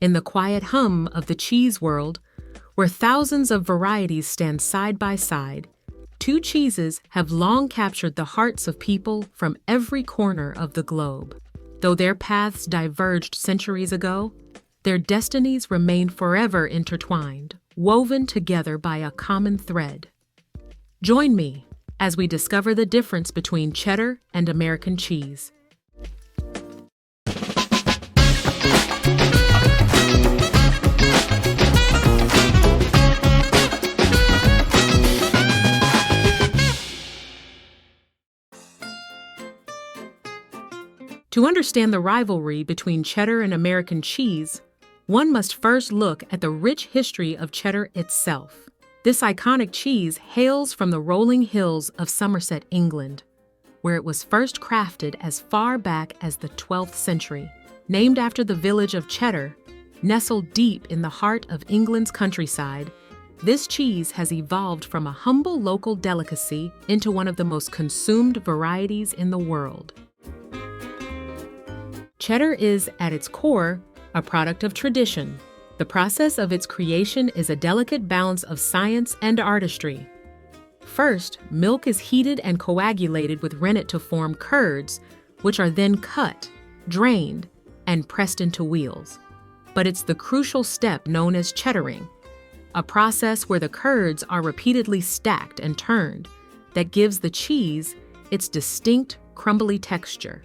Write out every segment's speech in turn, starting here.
in the quiet hum of the cheese world, where thousands of varieties stand side by side, two cheeses have long captured the hearts of people from every corner of the globe. Though their paths diverged centuries ago, their destinies remain forever intertwined, woven together by a common thread. Join me as we discover the difference between cheddar and American cheese. To understand the rivalry between cheddar and American cheese, one must first look at the rich history of cheddar itself. This iconic cheese hails from the rolling hills of Somerset, England, where it was first crafted as far back as the 12th century. Named after the village of Cheddar, nestled deep in the heart of England's countryside, this cheese has evolved from a humble local delicacy into one of the most consumed varieties in the world. Cheddar is, at its core, a product of tradition. The process of its creation is a delicate balance of science and artistry. First, milk is heated and coagulated with rennet to form curds, which are then cut, drained, and pressed into wheels. But it's the crucial step known as cheddaring, a process where the curds are repeatedly stacked and turned that gives the cheese its distinct, crumbly texture.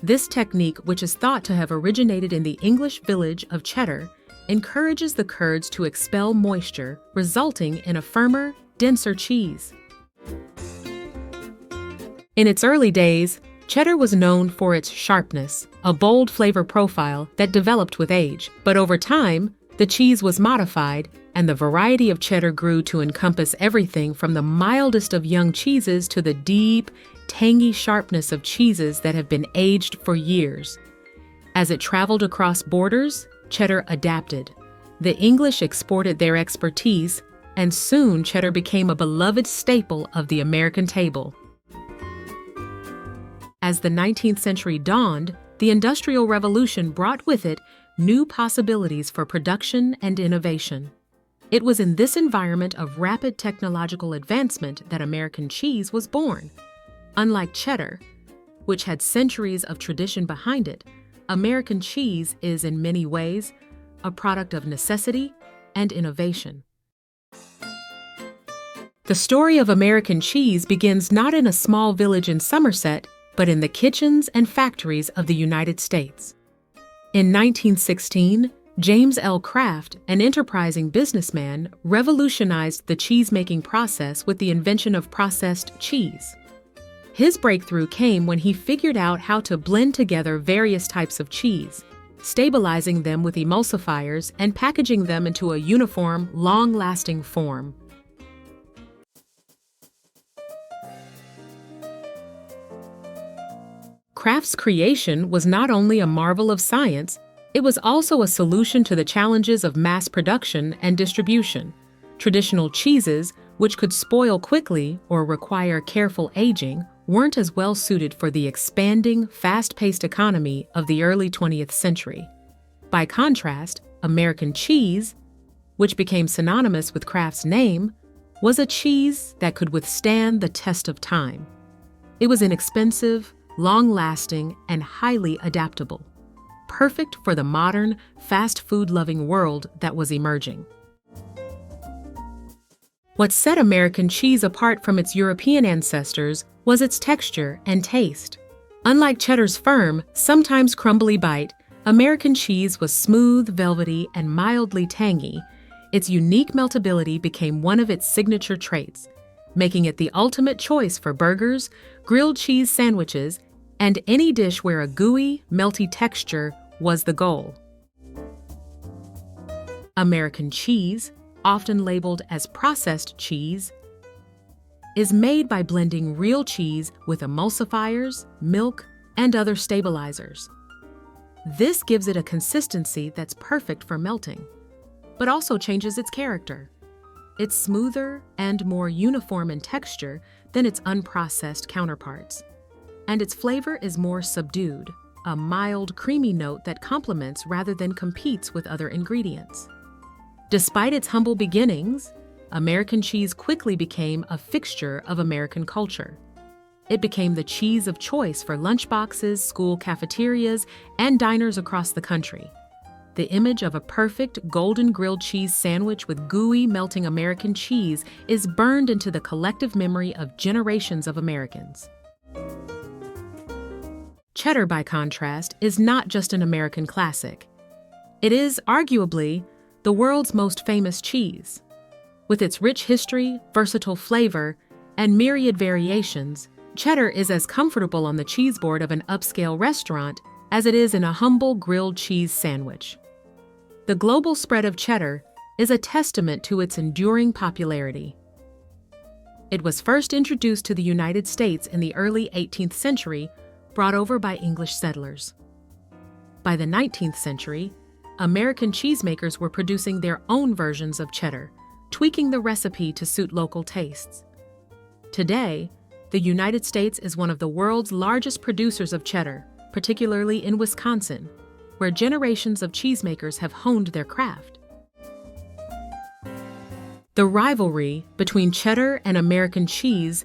This technique, which is thought to have originated in the English village of Cheddar, encourages the curds to expel moisture, resulting in a firmer, denser cheese. In its early days, cheddar was known for its sharpness, a bold flavor profile that developed with age. But over time, the cheese was modified, and the variety of cheddar grew to encompass everything from the mildest of young cheeses to the deep, tangy sharpness of cheeses that have been aged for years. As it traveled across borders, cheddar adapted. The English exported their expertise, and soon cheddar became a beloved staple of the American table. As the 19th century dawned, the Industrial Revolution brought with it new possibilities for production and innovation. It was in this environment of rapid technological advancement that American cheese was born. Unlike cheddar, which had centuries of tradition behind it, American cheese is in many ways a product of necessity and innovation. The story of American cheese begins not in a small village in Somerset, but in the kitchens and factories of the United States. In 1916, James L. Kraft, an enterprising businessman, revolutionized the cheese-making process with the invention of processed cheese. His breakthrough came when he figured out how to blend together various types of cheese, stabilizing them with emulsifiers and packaging them into a uniform, long-lasting form. Kraft's creation was not only a marvel of science, it was also a solution to the challenges of mass production and distribution. Traditional cheeses, which could spoil quickly or require careful aging, weren't as well suited for the expanding, fast-paced economy of the early 20th century. By contrast, American cheese, which became synonymous with Kraft's name, was a cheese that could withstand the test of time. It was inexpensive, long-lasting, and highly adaptable, perfect for the modern, fast food-loving world that was emerging. What set American cheese apart from its European ancestors was its texture and taste. Unlike cheddar's firm, sometimes crumbly bite, American cheese was smooth, velvety, and mildly tangy. Its unique meltability became one of its signature traits, making it the ultimate choice for burgers, grilled cheese sandwiches, and any dish where a gooey, melty texture was the goal. American cheese, often labeled as processed cheese, is made by blending real cheese with emulsifiers, milk, and other stabilizers. This gives it a consistency that's perfect for melting, but also changes its character. It's smoother and more uniform in texture than its unprocessed counterparts, and its flavor is more subdued, a mild, creamy note that complements rather than competes with other ingredients. Despite its humble beginnings, American cheese quickly became a fixture of American culture. It became the cheese of choice for lunchboxes, school cafeterias, and diners across the country. The image of a perfect golden grilled cheese sandwich with gooey, melting American cheese is burned into the collective memory of generations of Americans. Cheddar, by contrast, is not just an American classic. It is, arguably, the world's most famous cheese. With its rich history, versatile flavor, and myriad variations, cheddar is as comfortable on the cheese board of an upscale restaurant as it is in a humble grilled cheese sandwich. The global spread of cheddar is a testament to its enduring popularity. It was first introduced to the United States in the early 18th century, brought over by English settlers. By the 19th century, American cheesemakers were producing their own versions of cheddar, tweaking the recipe to suit local tastes. Today, the United States is one of the world's largest producers of cheddar, particularly in Wisconsin, where generations of cheesemakers have honed their craft. The rivalry between cheddar and American cheese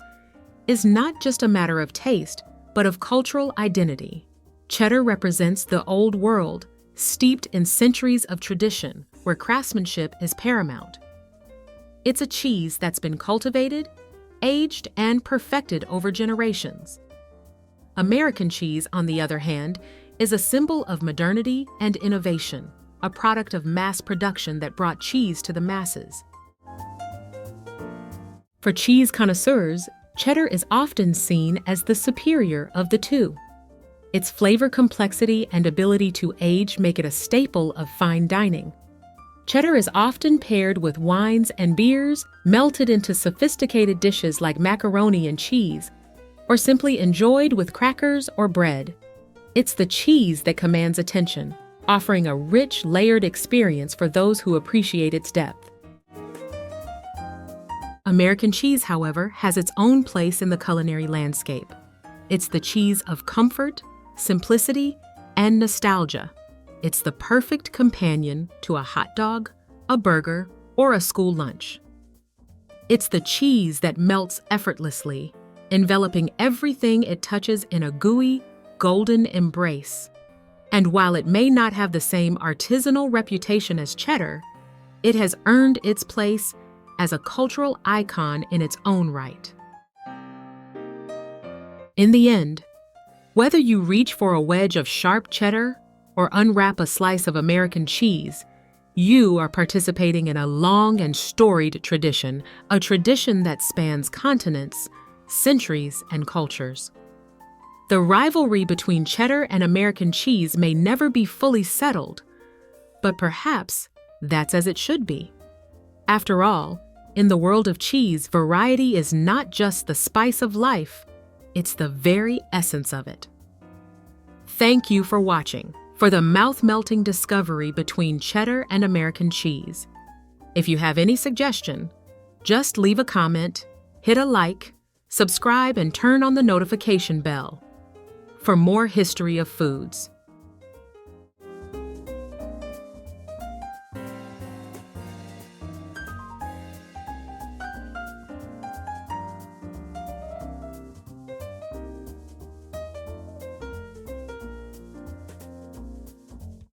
is not just a matter of taste, but of cultural identity. Cheddar represents the old world, steeped in centuries of tradition, where craftsmanship is paramount. It's a cheese that's been cultivated, aged, and perfected over generations. American cheese, on the other hand, is a symbol of modernity and innovation, a product of mass production that brought cheese to the masses. For cheese connoisseurs, cheddar is often seen as the superior of the two. Its flavor complexity and ability to age make it a staple of fine dining. Cheddar is often paired with wines and beers, melted into sophisticated dishes like macaroni and cheese, or simply enjoyed with crackers or bread. It's the cheese that commands attention, offering a rich, layered experience for those who appreciate its depth. American cheese, however, has its own place in the culinary landscape. It's the cheese of comfort, simplicity, and nostalgia. It's the perfect companion to a hot dog, a burger, or a school lunch. It's the cheese that melts effortlessly, enveloping everything it touches in a gooey, golden embrace. And while it may not have the same artisanal reputation as cheddar, it has earned its place as a cultural icon in its own right. In the end, whether you reach for a wedge of sharp cheddar or unwrap a slice of American cheese, you are participating in a long and storied tradition, a tradition that spans continents, centuries, and cultures. The rivalry between cheddar and American cheese may never be fully settled, but perhaps that's as it should be. After all, in the world of cheese, variety is not just the spice of life, it's the very essence of it. Thank you for watching for the mouth-melting discovery between cheddar and American cheese. If you have any suggestion, just leave a comment, hit a like, subscribe, and turn on the notification bell for more history of foods.